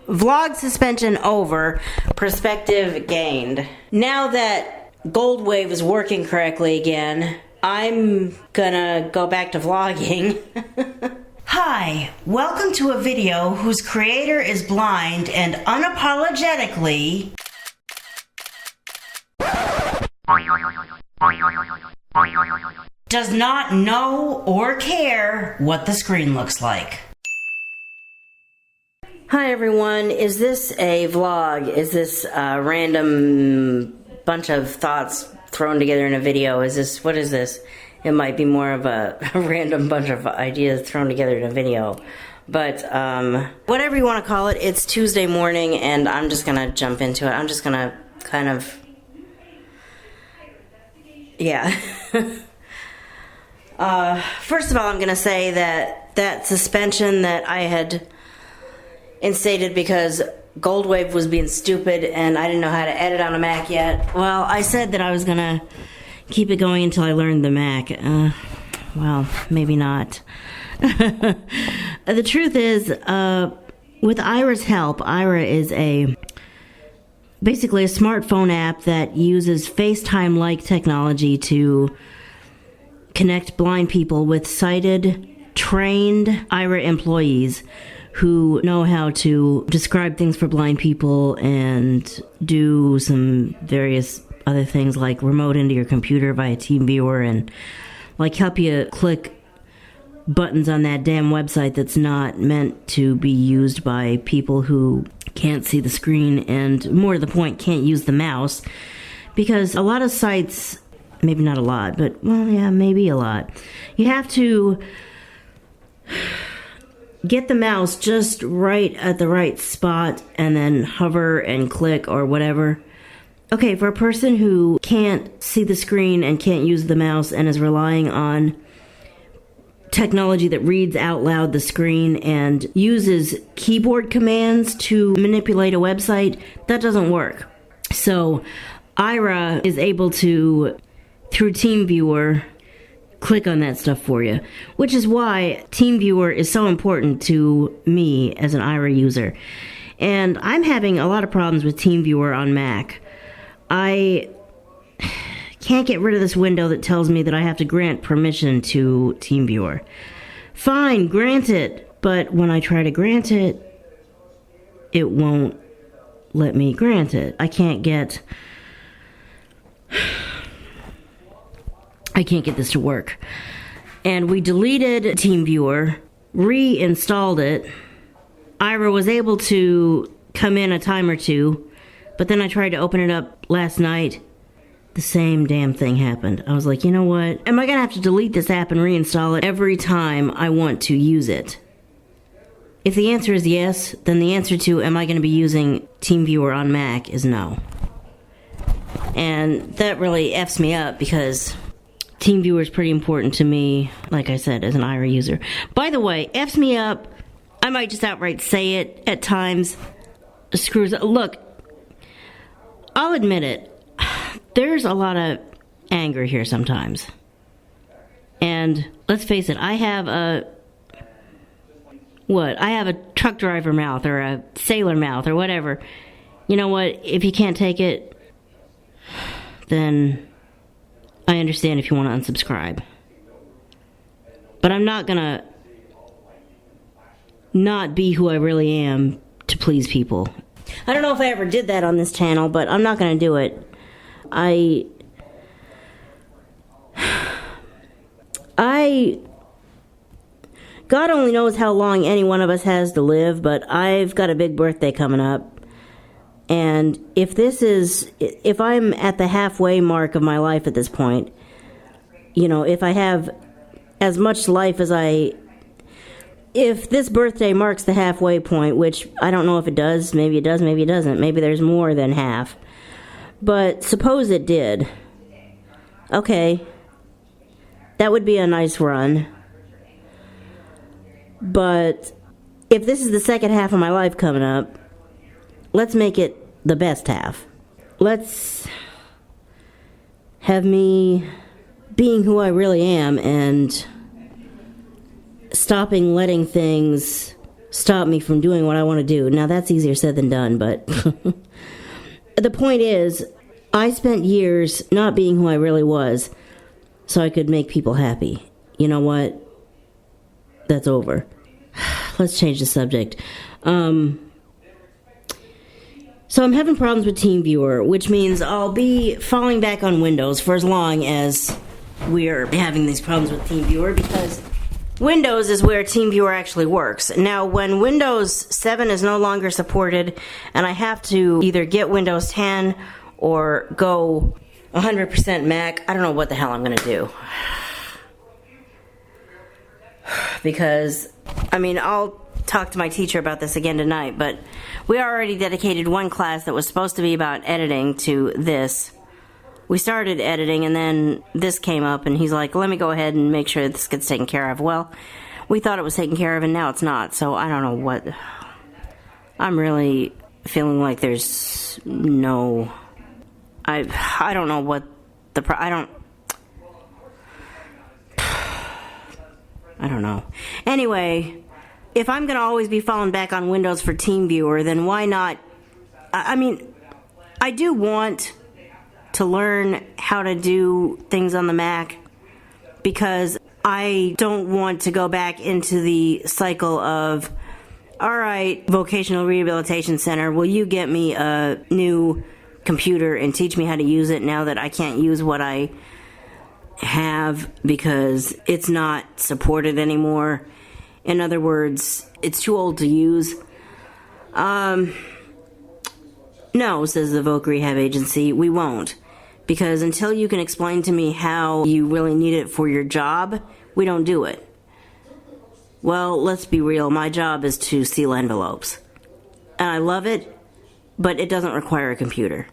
Vlog suspension over, perspective gained. Now that Gold Wave is working correctly again, I'm gonna go back to vlogging. Hi, welcome to a video whose creator is blind and unapologetically does not know or care what the screen looks like. Hi everyone, is this a vlog? Is this a random bunch of thoughts thrown together in a video? What is this? It might be more of a random bunch of ideas thrown together in a video. But, whatever you want to call it, it's Tuesday morning and I'm just gonna jump into it. I'm just gonna kind of, yeah. First of all, I'm gonna say that suspension that I had instated because Gold Wave was being stupid and I didn't know how to edit on a Mac yet. Well, I said that I was gonna keep it going until I learned the Mac. Well, maybe not. The truth is, with Aira's help, Aira is basically a smartphone app that uses FaceTime-like technology to connect blind people with sighted, trained Aira employees who know how to describe things for blind people and do some various other things like remote into your computer via TeamViewer and like help you click buttons on that damn website that's not meant to be used by people who can't see the screen and, more to the point, can't use the mouse. Because a lot of sites, maybe not a lot, but, well, yeah, maybe a lot, you have to get the mouse just right at the right spot and then hover and click or whatever. Okay, for a person who can't see the screen and can't use the mouse and is relying on technology that reads out loud the screen and uses keyboard commands to manipulate a website, that doesn't work. So Aira is able to, through TeamViewer, click on that stuff for you, which is why TeamViewer is so important to me as an Aira user. And I'm having a lot of problems with TeamViewer on Mac. I can't get rid of this window that tells me that I have to grant permission to TeamViewer. Fine, grant it, but when I try to grant it, it won't let me grant it. I can't get this to work. And we deleted TeamViewer, reinstalled it. Aira was able to come in a time or two, but then I tried to open it up last night. The same damn thing happened. I was like, you know what? Am I gonna have to delete this app and reinstall it every time I want to use it? If the answer is yes, then the answer to am I gonna be using TeamViewer on Mac is no. And that really F's me up because TeamViewer is pretty important to me, like I said, as an Aira user. By the way, F's me up, I might just outright say it at times, screws up. Look, I'll admit it. There's a lot of anger here sometimes. And let's face it, I have a truck driver mouth or a sailor mouth or whatever. You know what? If you can't take it, then I understand if you want to unsubscribe. But I'm not gonna not be who I really am to please people. I don't know if I ever did that on this channel, but I'm not gonna do it. God only knows how long any one of us has to live, but I've got a big birthday coming up. And if I'm at the halfway mark of my life at this point, you know, if I have as much life as if this birthday marks the halfway point, which I don't know if it does, maybe it does, maybe it doesn't, maybe there's more than half. But suppose it did. Okay. That would be a nice run. But if this is the second half of my life coming up, let's make it the best half. Let's have me being who I really am and stopping letting things stop me from doing what I want to do. Now, that's easier said than done, but the point is, I spent years not being who I really was so I could make people happy. You know what? That's over. Let's change the subject. So I'm having problems with TeamViewer, which means I'll be falling back on Windows for as long as we're having these problems with TeamViewer, because Windows is where TeamViewer actually works. Now, when Windows 7 is no longer supported, and I have to either get Windows 10 or go 100% Mac, I don't know what the hell I'm going to do. Because, I mean, I'll talk to my teacher about this again tonight, but we already dedicated one class that was supposed to be about editing to this. We started editing, and then this came up, and he's like, let me go ahead and make sure this gets taken care of. Well, we thought it was taken care of, and now it's not, so I don't know what... I'm really feeling like there's no... I don't know what the... I don't know. Anyway, if I'm going to always be falling back on Windows for TeamViewer, then why not... I mean, I do want to learn how to do things on the Mac, because I don't want to go back into the cycle of, all right, Vocational Rehabilitation Center, will you get me a new computer and teach me how to use it now that I can't use what I have because it's not supported anymore? In other words, it's too old to use. No, says the Voc Rehab Agency, we won't. Because until you can explain to me how you really need it for your job, we don't do it. Well, let's be real, my job is to seal envelopes. And I love it, but it doesn't require a computer.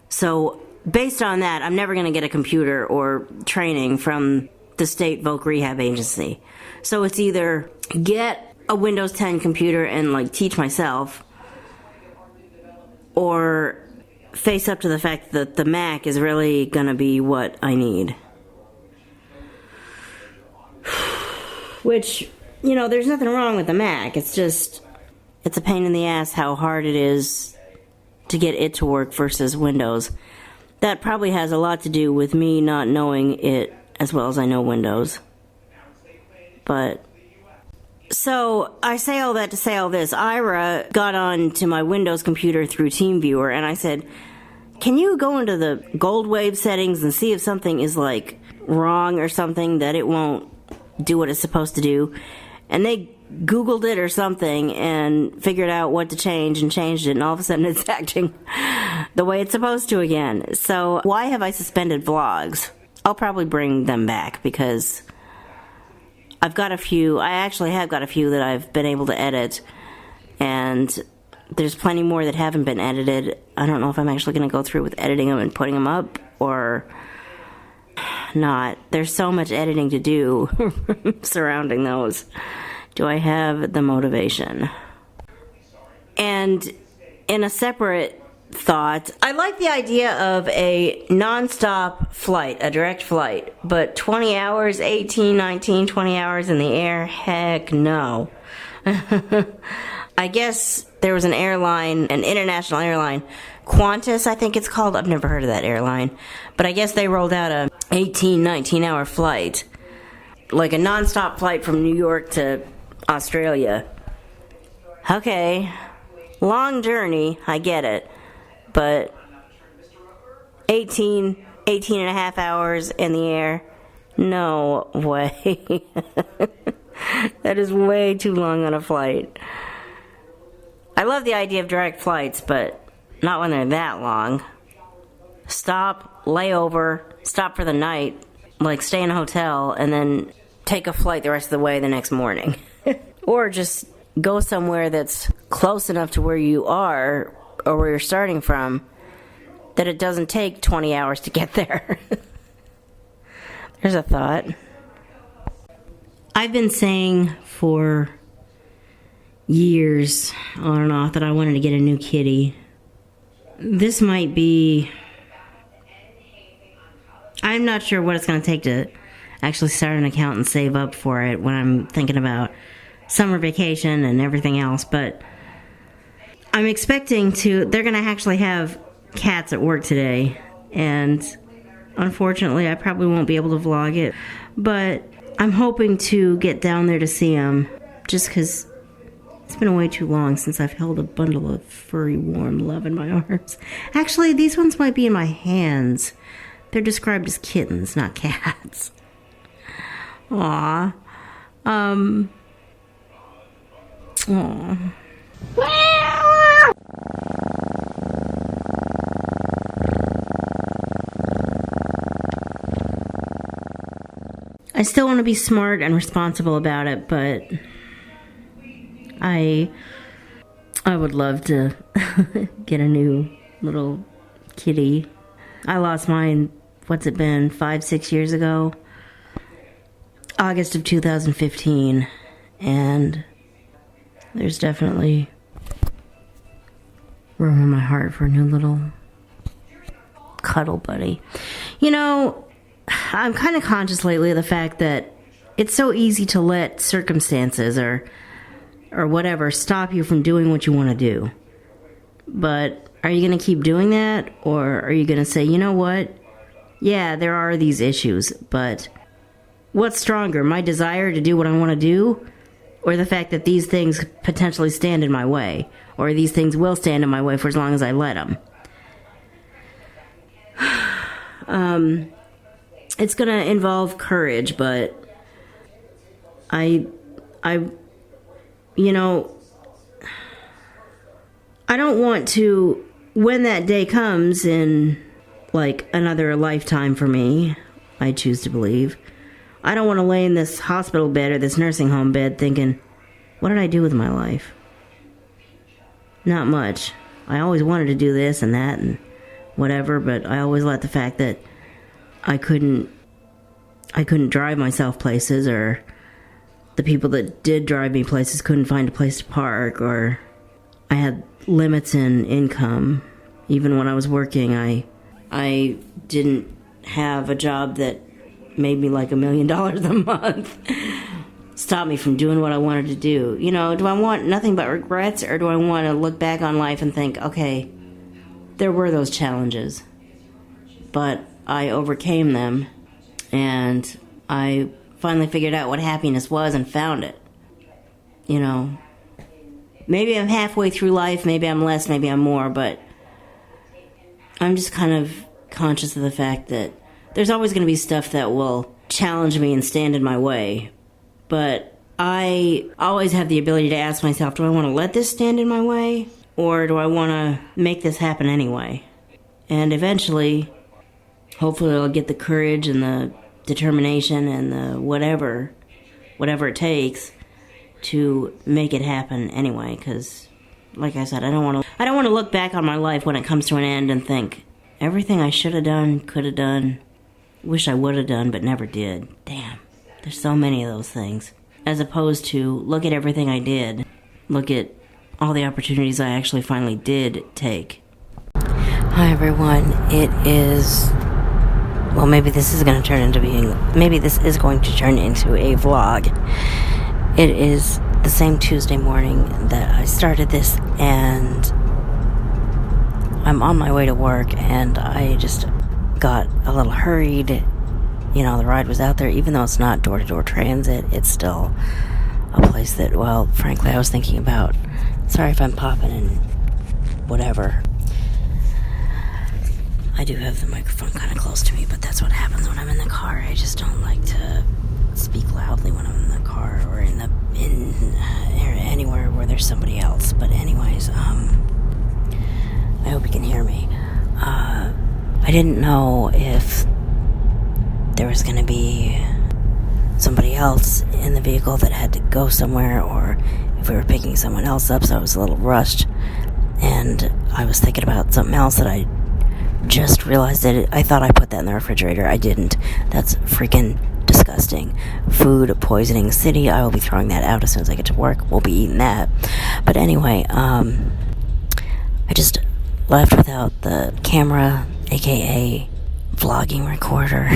So, based on that, I'm never going to get a computer or training from the state Voc Rehab Agency. So it's either get a Windows 10 computer and, like, teach myself, or face up to the fact that the Mac is really going to be what I need. Which, you know, there's nothing wrong with the Mac. It's just, it's a pain in the ass how hard it is to get it to work versus Windows. That probably has a lot to do with me not knowing it as well as I know Windows. But, so, I say all that to say all this. Ira got on to my Windows computer through TeamViewer, and I said, can you go into the gold wave settings and see if something is, like, wrong or something, that it won't do what it's supposed to do? And they Googled it or something and figured out what to change and changed it, and all of a sudden it's acting the way it's supposed to again. So, why have I suspended vlogs? I'll probably bring them back, because I've got a few, I actually have got a few that I've been able to edit, and there's plenty more that haven't been edited. I don't know if I'm actually going to go through with editing them and putting them up, or not. There's so much editing to do surrounding those. Do I have the motivation? And in a separate thought, I like the idea of a non-stop flight, a direct flight, but 20 hours, 18, 19, 20 hours in the air, heck no. I guess there was an airline, an international airline, Qantas, I think it's called. I've never heard of that airline, but I guess they rolled out a 18, 19-hour flight, like a non-stop flight from New York to Australia. Okay, long journey, I get it, but 18 and a half hours in the air, no way. That is way too long on a flight. I love the idea of direct flights, but not when they're that long. Stop, lay over, stop for the night, like stay in a hotel, and then take a flight the rest of the way the next morning. Or just go somewhere that's close enough to where you are, or where you're starting from, that it doesn't take 20 hours to get there. There's a thought. I've been saying for years on and off that I wanted to get a new kitty. This might be... I'm not sure what it's going to take to actually start an account and save up for it when I'm thinking about summer vacation and everything else, but I'm expecting they're going to actually have cats at work today, and unfortunately I probably won't be able to vlog it, but I'm hoping to get down there to see them, just because it's been way too long since I've held a bundle of furry, warm love in my arms. Actually, these ones might be in my hands. They're described as kittens, not cats. Aww. Aww. I still want to be smart and responsible about it, but I would love to get a new little kitty. I lost mine, what's it been, 5-6 years ago? August of 2015, and there's definitely room in my heart for a new little cuddle buddy. You know, I'm kind of conscious lately of the fact that it's so easy to let circumstances or whatever stop you from doing what you want to do. But are you going to keep doing that? Or are you going to say, you know what? Yeah, there are these issues, but what's stronger, my desire to do what I want to do, or the fact that these things potentially stand in my way, or these things will stand in my way for as long as I let them? It's going to involve courage, but I you know, I don't want to, when that day comes in, like, another lifetime for me, I choose to believe, I don't want to lay in this hospital bed or this nursing home bed thinking, what did I do with my life? Not much. I always wanted to do this and that and whatever, but I always let the fact that I couldn't drive myself places, or the people that did drive me places couldn't find a place to park, or I had limits in income. Even when I was working, I didn't have a job that made me like $1 million a month. Stopped me from doing what I wanted to do. You know, do I want nothing but regrets, or do I want to look back on life and think, okay, there were those challenges, but I overcame them, and I finally figured out what happiness was and found it. You know, maybe I'm halfway through life, maybe I'm less, maybe I'm more, but I'm just kind of conscious of the fact that there's always going to be stuff that will challenge me and stand in my way. But I always have the ability to ask myself, do I want to let this stand in my way? Or do I want to make this happen anyway? And eventually, hopefully I'll get the courage and the determination and the whatever it takes to make it happen anyway. Because, like I said, I don't want to look back on my life when it comes to an end and think, everything I should have done, could have done, wish I would have done, but never did. Damn. There's so many of those things. As opposed to, look at everything I did. Look at all the opportunities I actually finally did take. Hi everyone. It is... Well, maybe this is going to turn into a vlog. It is the same Tuesday morning that I started this, and I'm on my way to work, and I just got a little hurried. You know, the ride was out there, even though it's not door-to-door transit, it's still a place that, well, frankly, I was thinking about. Sorry if I'm popping and whatever. I do have the microphone kind of close to me, but that's what happens when I'm in the car. I just don't like to speak loudly when I'm in the car or in anywhere where there's somebody else. But anyways, I hope you can hear me. I didn't know if there was going to be somebody else in the vehicle that had to go somewhere, or if we were picking someone else up, so I was a little rushed. And I was thinking about something else that I just realized that I thought I put that in the refrigerator. I didn't. That's freaking disgusting. Food poisoning city. I will be throwing that out as soon as I get to work. We'll be eating that. But anyway, I just left without the camera, aka vlogging recorder.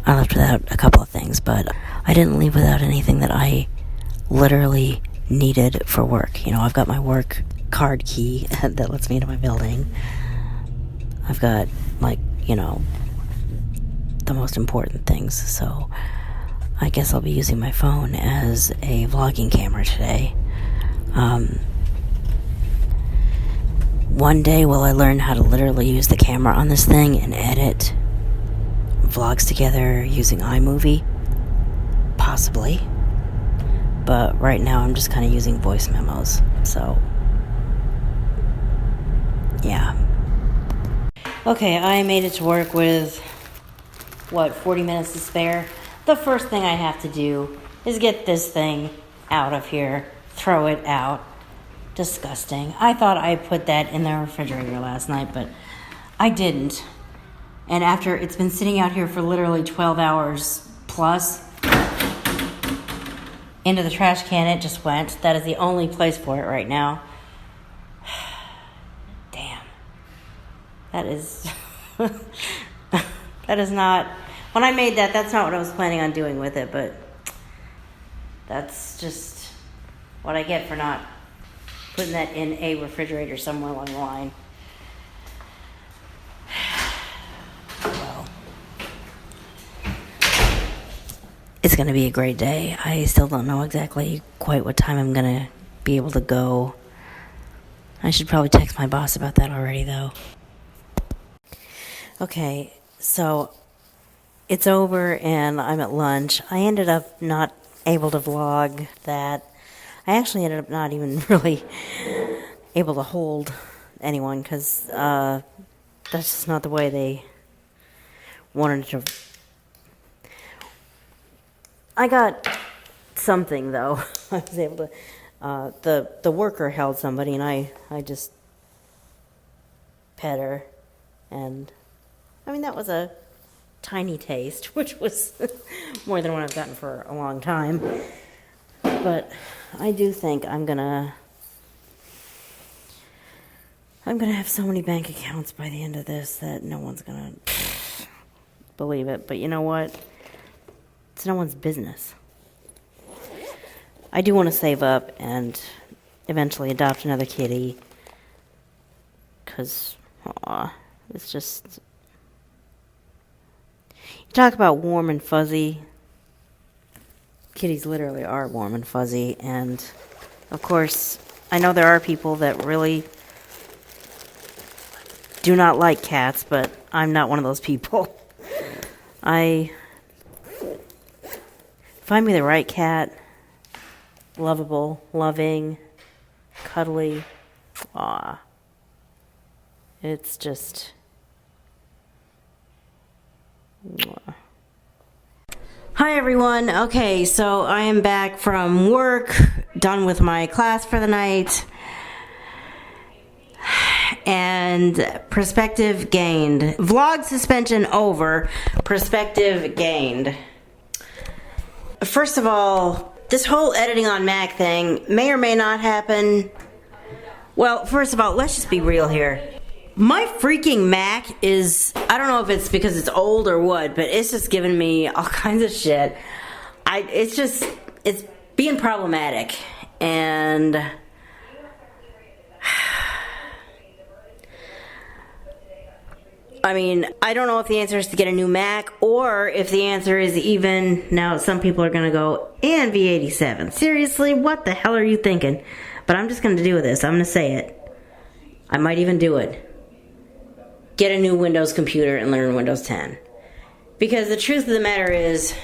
I left without a couple of things, but I didn't leave without anything that I literally needed for work. You know, I've got my work card key that lets me into my building. I've got, like, you know, the most important things, so I guess I'll be using my phone as a vlogging camera today. One day will I learn how to literally use the camera on this thing and edit vlogs together using iMovie? Possibly. But right now I'm just kind of using voice memos, so yeah. Okay, I made it to work with, 40 minutes to spare? The first thing I have to do is get this thing out of here, throw it out. Disgusting. I thought I put that in the refrigerator last night, but I didn't. And after it's been sitting out here for literally 12 hours plus, into the trash can it just went. That is the only place for it right now. Damn. That is... that is not... When I made that, that's not what I was planning on doing with it, but that's just what I get for not putting that in a refrigerator somewhere along the line. Well, it's going to be a great day. I still don't know exactly quite what time I'm going to be able to go. I should probably text my boss about that already, though. Okay, so it's over and I'm at lunch. I ended up not able to vlog that. I actually ended up not even really able to hold anyone because that's just not the way they wanted to. I got something, though. I was able to, the worker held somebody and I just pet her, and I mean, that was a tiny taste, which was more than what I've gotten for a long time. But I do think I'm gonna have so many bank accounts by the end of this that no one's gonna believe it. But you know what? It's no one's business. I do want to save up and eventually adopt another kitty. Because, it's just... You talk about warm and fuzzy. Kitties literally are warm and fuzzy, and of course, I know there are people that really do not like cats, but I'm not one of those people. Find me the right cat, lovable, loving, cuddly. It's just... Hi everyone. Okay, so I am back from work, done with my class for the night, and perspective gained. Vlog suspension over, perspective gained. First of all, this whole editing on Mac thing may or may not happen. Well, first of all, let's just be real here. My freaking Mac is, I don't know if it's because it's old or what, but it's just giving me all kinds of shit. It's being problematic. And I mean, I don't know if the answer is to get a new Mac or if the answer is even, now some people are going to go, and V87. Seriously, what the hell are you thinking? But I'm just going to do this. I'm going to say it. I might even do it. Get a new Windows computer and learn Windows 10. Because the truth of the matter is,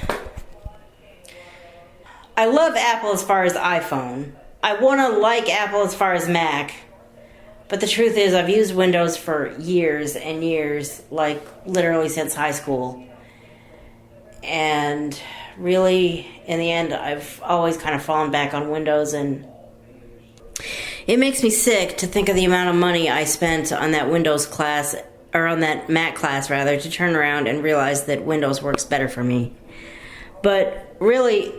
I love Apple as far as iPhone. I want to like Apple as far as Mac. But the truth is, I've used Windows for years and years, like literally since high school. And really, in the end, I've always kind of fallen back on Windows, and it makes me sick to think of the amount of money I spent on that Windows class, or on that Mac class rather, to turn around and realize that Windows works better for me. But really,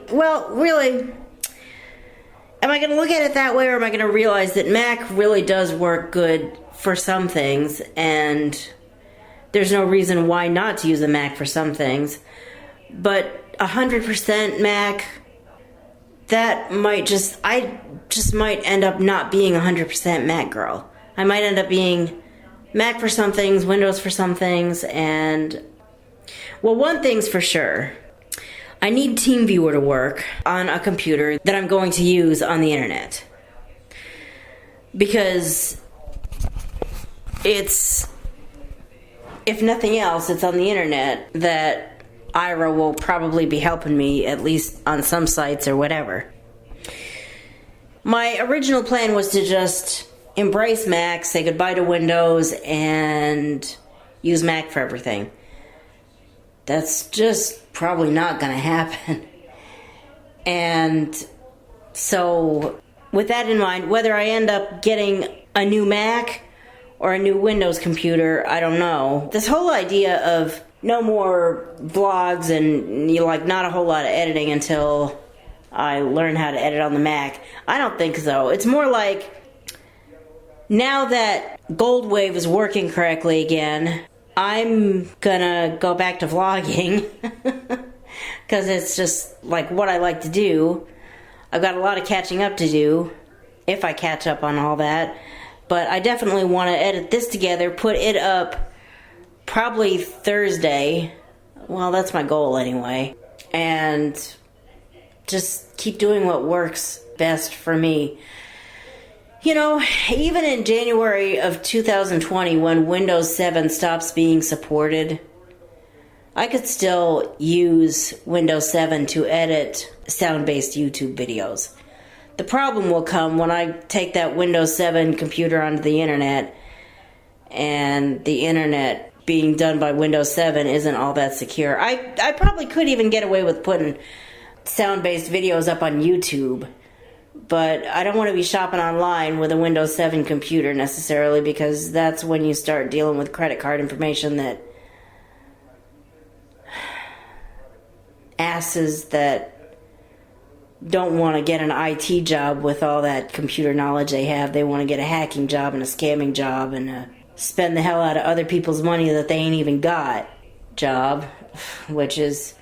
am I going to look at it that way, or am I going to realize that Mac really does work good for some things, and there's no reason why not to use a Mac for some things? But 100% Mac, I just might end up not being 100% Mac girl. I might end up being Mac for some things, Windows for some things, and, well, one thing's for sure. I need TeamViewer to work on a computer that I'm going to use on the internet. Because it's, if nothing else, it's on the internet that Ira will probably be helping me, at least on some sites or whatever. My original plan was to just embrace Mac, say goodbye to Windows, and use Mac for everything. That's just probably not going to happen. And so, with that in mind, whether I end up getting a new Mac or a new Windows computer, I don't know. This whole idea of no more vlogs and not a whole lot of editing until I learn how to edit on the Mac, I don't think so. It's more like, now that Goldwave is working correctly again, I'm gonna go back to vlogging because it's just like what I like to do. I've got a lot of catching up to do, if I catch up on all that. But I definitely want to edit this together, put it up probably Thursday. Well, that's my goal anyway. And just keep doing what works best for me. You know, even in January of 2020, when Windows 7 stops being supported, I could still use Windows 7 to edit sound-based YouTube videos. The problem will come when I take that Windows 7 computer onto the internet, and the internet being done by Windows 7 isn't all that secure. I probably could even get away with putting sound-based videos up on YouTube, but I don't want to be shopping online with a Windows 7 computer necessarily, because that's when you start dealing with credit card information that asses that don't want to get an IT job with all that computer knowledge they have. They want to get a hacking job and a scamming job and spend the hell out of other people's money that they ain't even got job, which is,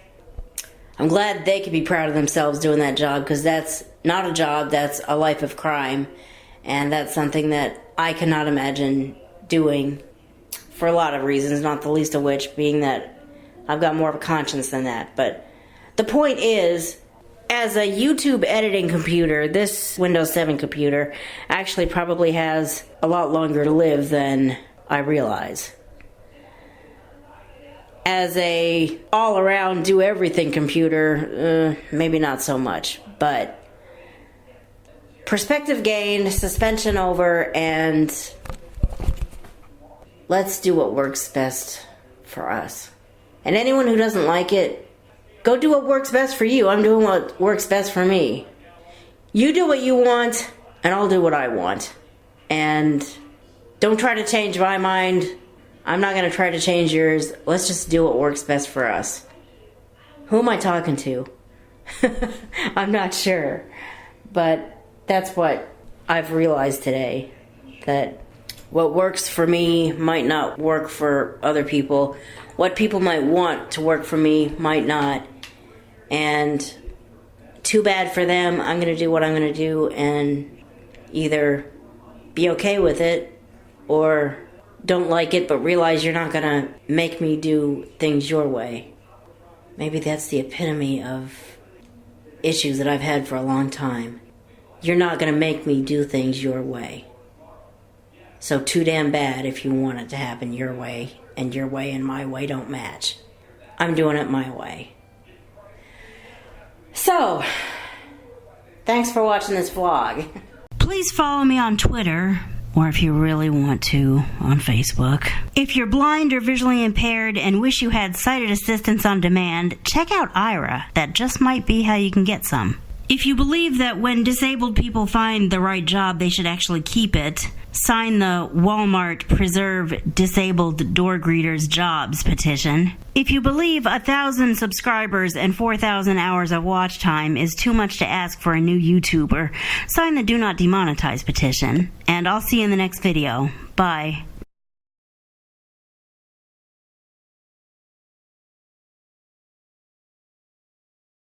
I'm glad they could be proud of themselves doing that job, because that's not a job, that's a life of crime, and that's something that I cannot imagine doing for a lot of reasons, not the least of which being that I've got more of a conscience than that. But the point is, as a YouTube editing computer, this Windows 7 computer actually probably has a lot longer to live than I realize. As a all-around do-everything computer, maybe not so much, but perspective gained, suspension over, and let's do what works best for us. And anyone who doesn't like it, go do what works best for you. I'm doing what works best for me. You do what you want, and I'll do what I want. And don't try to change my mind. I'm not going to try to change yours. Let's just do what works best for us. Who am I talking to? I'm not sure. But that's what I've realized today. That what works for me might not work for other people. What people might want to work for me might not. And too bad for them. I'm going to do what I'm going to do and either be okay with it or don't like it but realize you're not going to make me do things your way. Maybe that's the epitome of issues that I've had for a long time. You're not going to make me do things your way. So too damn bad if you want it to happen your way and my way don't match. I'm doing it my way. So, thanks for watching this vlog. Please follow me on Twitter, or if you really want to, on Facebook. If you're blind or visually impaired and wish you had sighted assistance on demand, check out Ira. That just might be how you can get some. If you believe that when disabled people find the right job, they should actually keep it, sign the Walmart Preserve Disabled Door Greeters Jobs petition. If you believe 1,000 subscribers and 4,000 hours of watch time is too much to ask for a new YouTuber, sign the Do Not Demonetize petition. And I'll see you in the next video. Bye.